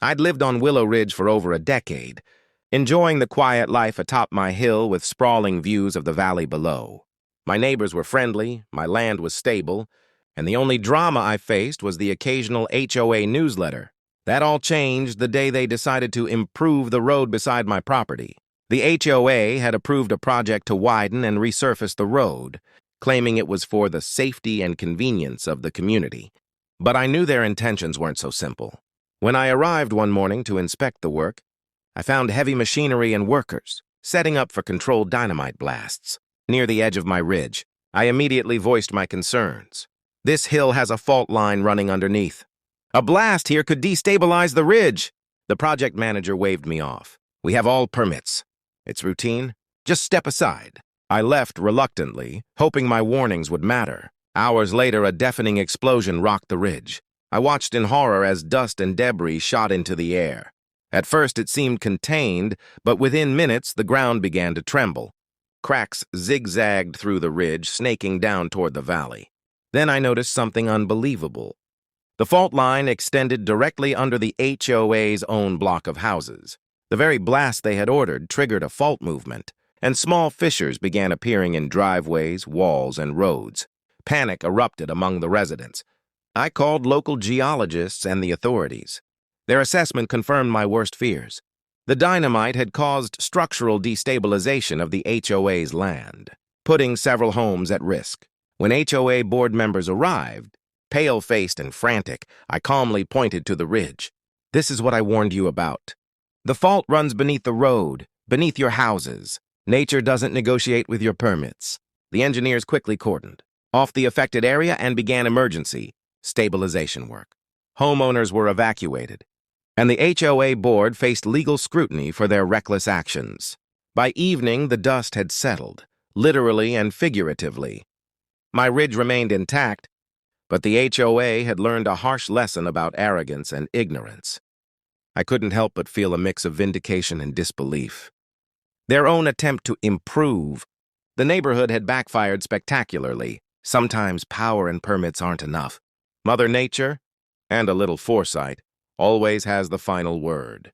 I'd lived on Willow Ridge for over a decade, enjoying the quiet life atop my hill with sprawling views of the valley below. My neighbors were friendly, my land was stable, and the only drama I faced was the occasional HOA newsletter. That all changed the day they decided to improve the road beside my property. The HOA had approved a project to widen and resurface the road, claiming it was for the safety and convenience of the community. But I knew their intentions weren't so simple. When I arrived one morning to inspect the work, I found heavy machinery and workers setting up for controlled dynamite blasts. Near the edge of my ridge, I immediately voiced my concerns. This hill has a fault line running underneath. A blast here could destabilize the ridge. The project manager waved me off. We have all permits. It's routine. Just step aside. I left reluctantly, hoping my warnings would matter. Hours later, a deafening explosion rocked the ridge. I watched in horror as dust and debris shot into the air. At first, it seemed contained, but within minutes, the ground began to tremble. Cracks zigzagged through the ridge, snaking down toward the valley. Then I noticed something unbelievable. The fault line extended directly under the HOA's own block of houses. The very blast they had ordered triggered a fault movement, and small fissures began appearing in driveways, walls, and roads. Panic erupted among the residents. I called local geologists and the authorities. Their assessment confirmed my worst fears. The dynamite had caused structural destabilization of the HOA's land, putting several homes at risk. When HOA board members arrived, pale-faced and frantic, I calmly pointed to the ridge. This is what I warned you about. The fault runs beneath the road, beneath your houses. Nature doesn't negotiate with your permits. The engineers quickly cordoned off the affected area and began emergency stabilization work. Homeowners were evacuated, and the HOA board faced legal scrutiny for their reckless actions. By evening, the dust had settled, literally and figuratively. My ridge remained intact, but the HOA had learned a harsh lesson about arrogance and ignorance. I couldn't help but feel a mix of vindication and disbelief. Their own attempt to improve the neighborhood had backfired spectacularly. Sometimes power and permits aren't enough. Mother Nature, and a little foresight, always has the final word.